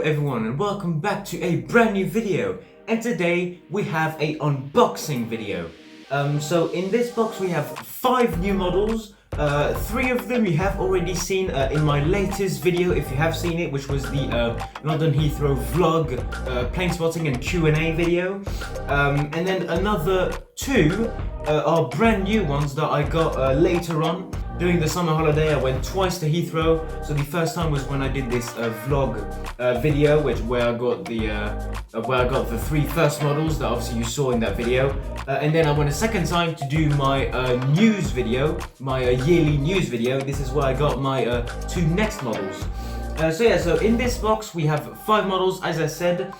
everyone and welcome back to a brand new video, and today we have a unboxing video. So in this box we have 5 new models. 3 of them you have already seen in my latest video, if you have seen it, which was the London Heathrow vlog, plane spotting and Q&A video. And then another 2 are brand new ones that I got later on. During the summer holiday, I went twice to Heathrow. So the first time was when I did this vlog video, where I got the 3 first models that obviously you saw in that video. And then I went a second time to do my news video, my yearly news video. This is where I got my 2 next models. So in this box we have 5 models, as I said.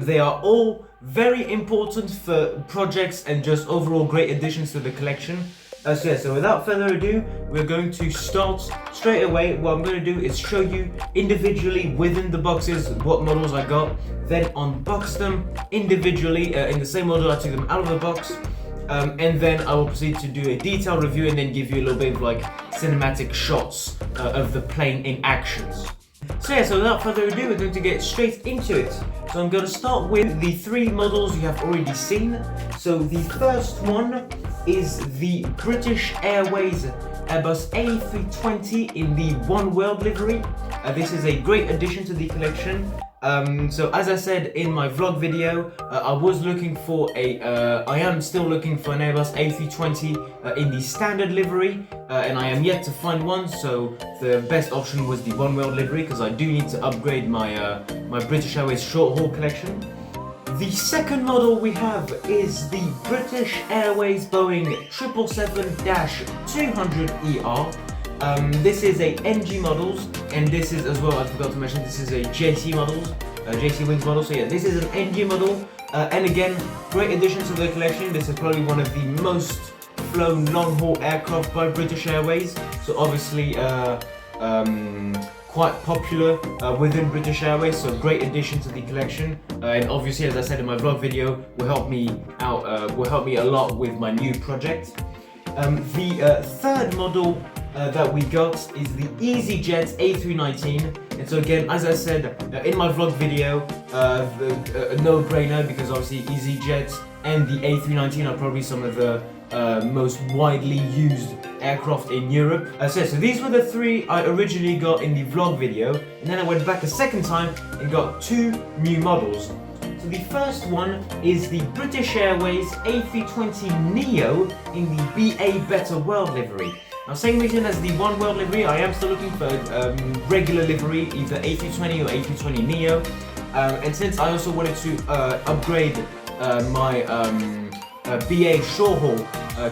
They are all very important for projects and just overall great additions to the collection. So without further ado, we're going to start straight away. What I'm going to do is show you individually within the boxes what models I got, then unbox them individually in the same order I took them out of the box, and then I will proceed to do a detailed review and then give you a little bit of like cinematic shots of the plane in actions. So without further ado, we're going to get straight into it. So I'm going to start with the 3 models you have already seen. So the first one is the British Airways Airbus A320 in the One World livery. This is a great addition to the collection. So as I said in my vlog video, I am still looking for an Airbus A320 in the standard livery, and I am yet to find one, so the best option was the One World livery, because I do need to upgrade my my British Airways short haul collection. The second model we have is the British Airways Boeing 777-200ER. This is a NG models, and this is as well, I forgot to mention, this is a JC models, JC Wings model. So yeah, this is an NG model, and again, great addition to the collection. This is probably one of the most flown long haul aircraft by British Airways, so obviously quite popular within British Airways, so great addition to the collection, and obviously, as I said in my vlog video, will help me out, will help me a lot with my new project. The third model that we got is the EasyJet A319, and so again, as I said in my vlog video, a no-brainer, because obviously EasyJet and the A319 are probably some of the most widely used aircraft in Europe. So these were the 3 I originally got in the vlog video, and then I went back a second time and got 2 new models. So the first one is the British Airways A320neo in the BA Better World livery. Now, same reason as the One World livery, I am still looking for regular livery, either A320 or A320neo, and since I also wanted to upgrade my BA short haul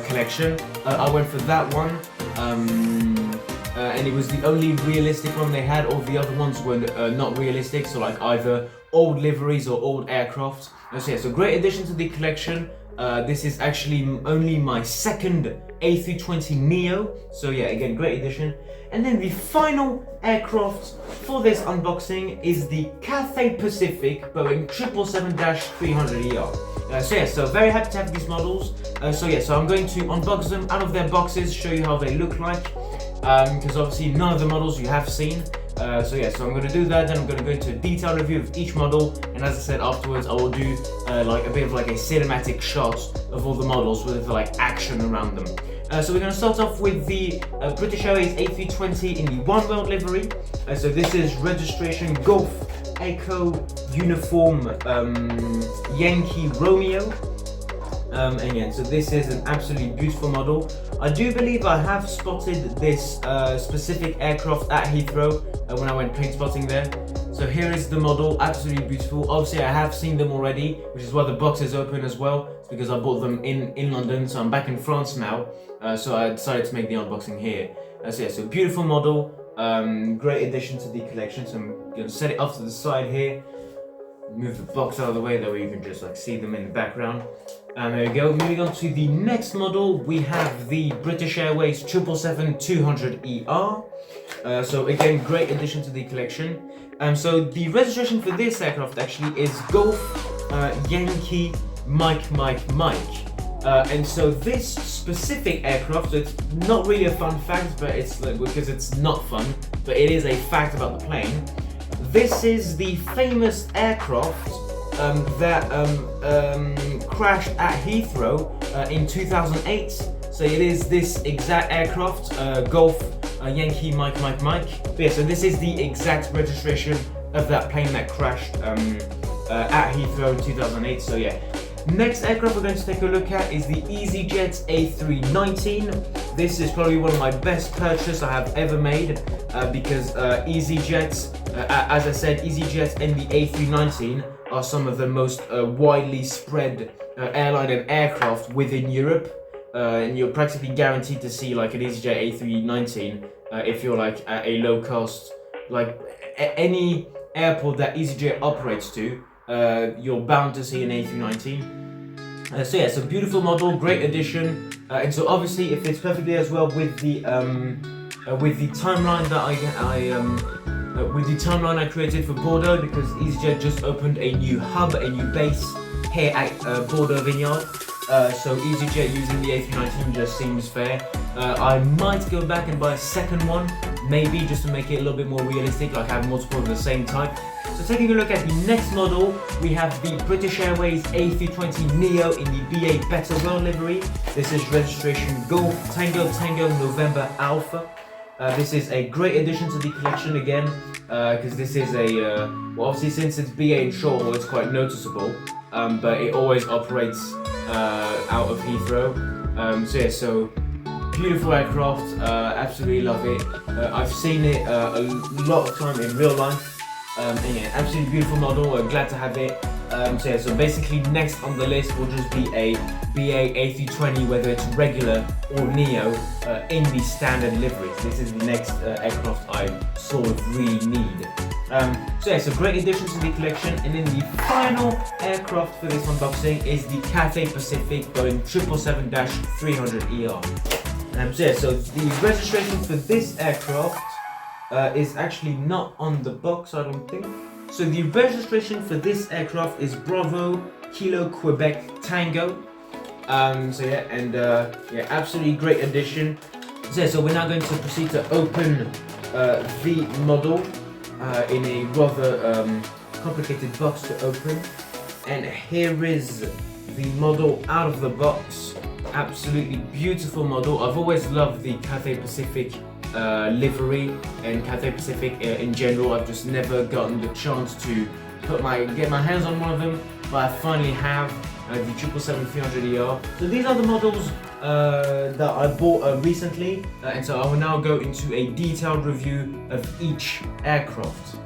collection, I went for that one, and it was the only realistic one they had. All the other ones were not realistic, so like either old liveries or old aircraft. So great addition to the collection. This is actually only my second A320neo, so yeah, again, great addition. And then the final aircraft for this unboxing is the Cathay Pacific Boeing 777-300ER. So very happy to have these models. So I'm going to unbox them out of their boxes, show you how they look like, because obviously none of the models you have seen. So I'm going to do that, then I'm going to go into a detailed review of each model, and as I said, afterwards I will do like a bit of like a cinematic shot of all the models with like action around them. So we're going to start off with the British Airways A320 in the One World livery. So this is registration Golf Echo Uniform Yankee Romeo. And yeah, so this is an absolutely beautiful model. I do believe I have spotted this specific aircraft at Heathrow when I went plane spotting there. So here is the model, absolutely beautiful. Obviously I have seen them already, which is why the box is open as well. It's because I bought them in London, so I'm back in France now. So I decided to make the unboxing here. So beautiful model, great addition to the collection. So I'm going to set it off to the side here. Move the box out of the way, that way you can just like see them in the background. And there we go. Moving on to the next model, we have the British Airways 777-200ER. So again, great addition to the collection. So the registration for this aircraft actually is Golf Yankee Mike. And so this specific aircraft, so it's not really a fun fact, but it's like, because it's not fun, but it is a fact about the plane. this is the famous aircraft that crashed at Heathrow in 2008. So it is this exact aircraft, Golf Yankee Mike. But yeah, so this is the exact registration of that plane that crashed at Heathrow in 2008. So yeah. Next aircraft we're going to take a look at is the EasyJet A319. This is probably one of my best purchases I have ever made because EasyJet, as I said, EasyJet and the A319 are some of the most widely spread airline and aircraft within Europe. And you're practically guaranteed to see like an EasyJet A319 if you're like at a low cost, like any airport that EasyJet operates to. You're bound to see an A319. So yeah, it's a beautiful model, great addition, and so obviously it fits perfectly as well with the timeline that with the timeline I created for Bordeaux, because EasyJet just opened a new hub, a new base here at Bordeaux Vineyard. So EasyJet using the A319 just seems fair. I might go back and buy a second one, maybe just to make it a little bit more realistic, like have multiple of the same type. So taking a look at the next model, we have the British Airways A320neo in the BA Better World livery. This is registration Golf Tango November Alpha. This is a great addition to the collection again, because this is a, well obviously since it's BA in short haul it's quite noticeable, but it always operates out of Heathrow. So yeah, so beautiful aircraft, absolutely love it. I've seen it a lot of time in real life. And yeah, absolutely beautiful model, glad to have it. So yeah, so basically next on the list will just be a BA A320, whether it's regular or neo, in the standard liveries. This is the next aircraft I sort of really need. So yeah, so great addition to the collection. And then the final aircraft for this unboxing is the Cathay Pacific Boeing 777-300ER. So yeah, so the registration for this aircraft is actually not on the box, I don't think. So the registration for this aircraft is Bravo Kilo Quebec Tango. So yeah, and yeah, absolutely great addition. So we're now going to proceed to open the model in a rather complicated box to open. And here is the model out of the box. Absolutely beautiful model. I've always loved the Cathay Pacific livery and Cathay Pacific in general. I've just never gotten the chance to get my hands on one of them, but I finally have the 777-300ER. So these are the models that I bought recently, and so I will now go into a detailed review of each aircraft.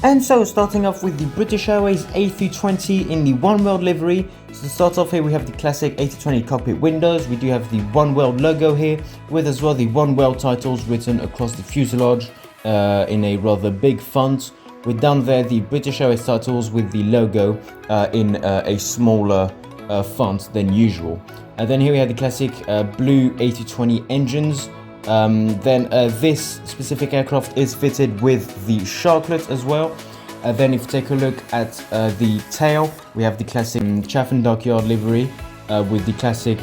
And so starting off with the British Airways A320 in the One World livery. So to start off here we have the classic A320 cockpit windows. We do have the One World logo here, with as well the One World titles written across the fuselage in a rather big font, with down there the British Airways titles with the logo in a smaller font than usual. Then here we have the classic blue A320 engines. Then this specific aircraft is fitted with the sharklet as well. Then if you take a look at the tail, we have the classic Chaffin Dockyard livery with the classic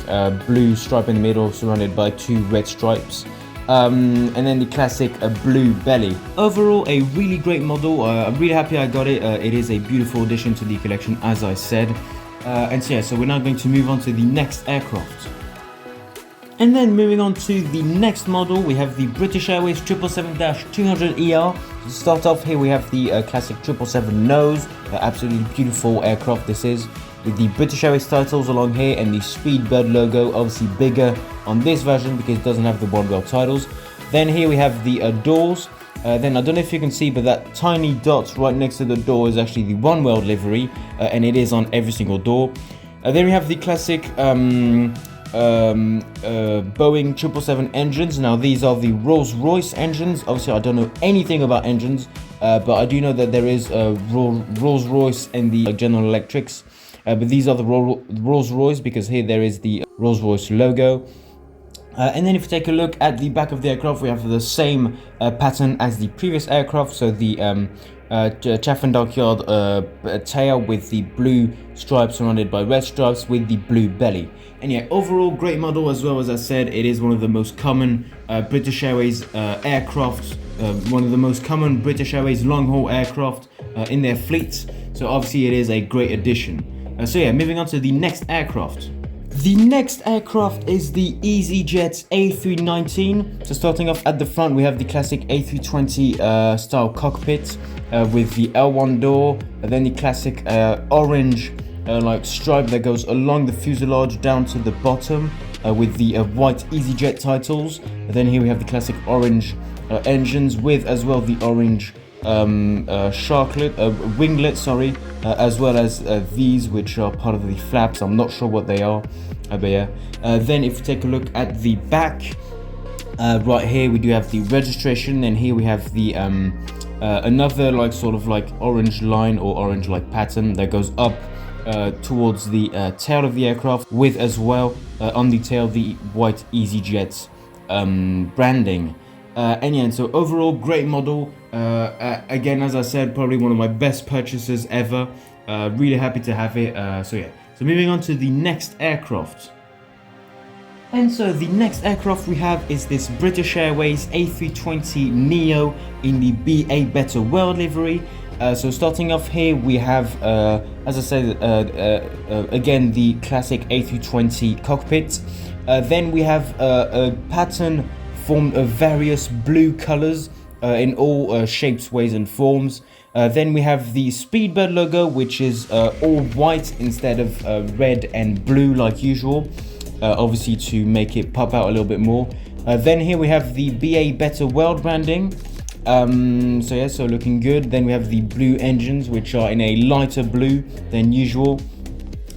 blue stripe in the middle surrounded by two red stripes. And then the classic blue belly. Overall a really great model. I'm really happy I got it. It is a beautiful addition to the collection, as I said. And so yeah, so we're now going to move on to the next aircraft. And then moving on to the next model, we have the British Airways 777-200ER. To start off here we have the classic 777 nose, absolutely beautiful aircraft this is, with the British Airways titles along here and the Speedbird logo, obviously bigger on this version because it doesn't have the One World titles. Then here we have the doors. Then I don't know if you can see, but that tiny dot right next to the door is actually the One World livery, and it is on every single door. Then we have the classic Boeing 777 engines. Now these are the Rolls-Royce engines. Obviously I don't know anything about engines, but I do know that there is Rolls-Royce and the General Electrics, but these are the Rolls-Royce because here there is the Rolls-Royce logo. And then if you take a look at the back of the aircraft, we have the same pattern as the previous aircraft. So the Chaffin Dockyard tail with the blue stripes surrounded by red stripes with the blue belly. And yeah, overall great model. As well, as I said, it is one of the most common British Airways aircraft, one of the most common British Airways long-haul aircraft in their fleet. So obviously it is a great addition. So yeah, moving on to the next aircraft. The next aircraft is the EasyJet A319. So starting off at the front, we have the classic A320 style cockpit with the L1 door, and then the classic orange like stripe that goes along the fuselage down to the bottom with the white EasyJet titles. And then here we have the classic orange engines with as well the orange winglet, as well as these, which are part of the flaps. I'm not sure what they are, but yeah. Then if you take a look at the back, right here we do have the registration, and here we have the another like sort of like orange line or orange like pattern that goes up towards the tail of the aircraft, with as well on the tail the white EasyJet branding. And yeah, so overall great model. Again, as I said, probably one of my best purchases ever. Really happy to have it. So yeah, so moving on to the next aircraft. And so the next aircraft we have is this British Airways A320neo in the BA Better World livery. So starting off here, we have, as I said, again the classic A320 cockpit. Then we have a pattern formed of various blue colors in all shapes, ways and forms. Then we have the Speedbird logo, which is all white instead of red and blue like usual, obviously to make it pop out a little bit more. Then here we have the BA Better World branding. So yeah, so looking good. Then we have the blue engines, which are in a lighter blue than usual.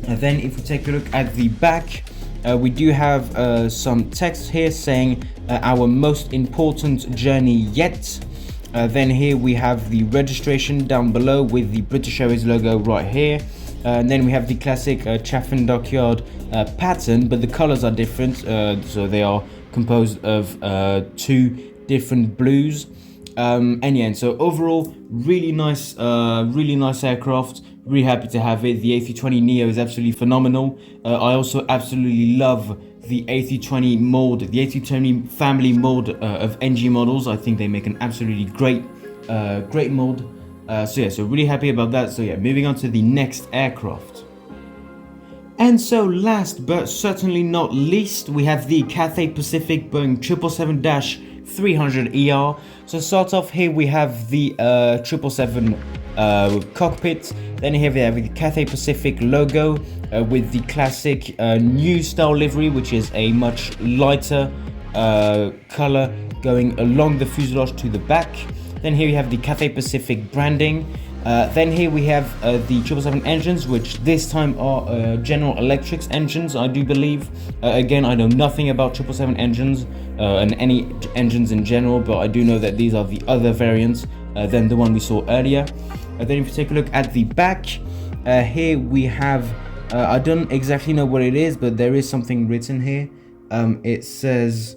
Then if we take a look at the back, we do have some text here saying our most important journey yet. Then here we have the registration down below with the British Airways logo right here. And then we have the classic Chaffin Dockyard pattern, but the colors are different. So they are composed of two different blues. And yeah, and so overall, really nice aircraft. Really happy to have it. The A320neo is absolutely phenomenal. I also absolutely love the A320 mold, the A320 family mold of NG models. I think they make an absolutely great mold. So yeah, so really happy about that. So yeah, moving on to the next aircraft. And so last but certainly not least, we have the Cathay Pacific Boeing 777-300ER. So start off here, we have the 777 cockpit. Then here we have the Cathay Pacific logo with the classic new style livery, which is a much lighter color going along the fuselage to the back. Then here we have the Cathay Pacific branding. Then here we have the 777 engines, which this time are General Electric's engines, I do believe. Again, I know nothing about 777 engines and any engines in general, but I do know that these are the other variants than the one we saw earlier. Then if you take a look at the back, here we have, I don't exactly know what it is, but there is something written here. It says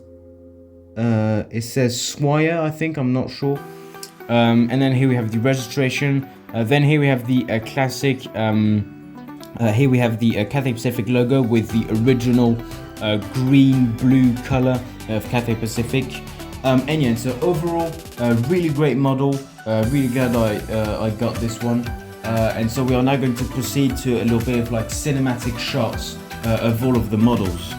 Swire, I think, I'm not sure. And then here we have the registration. Then here we have the classic, here we have the Cathay Pacific logo with the original green-blue color of Cathay Pacific. And yeah, so overall, really great model. Really glad I got this one. And so we are now going to proceed to a little bit of like cinematic shots of all of the models.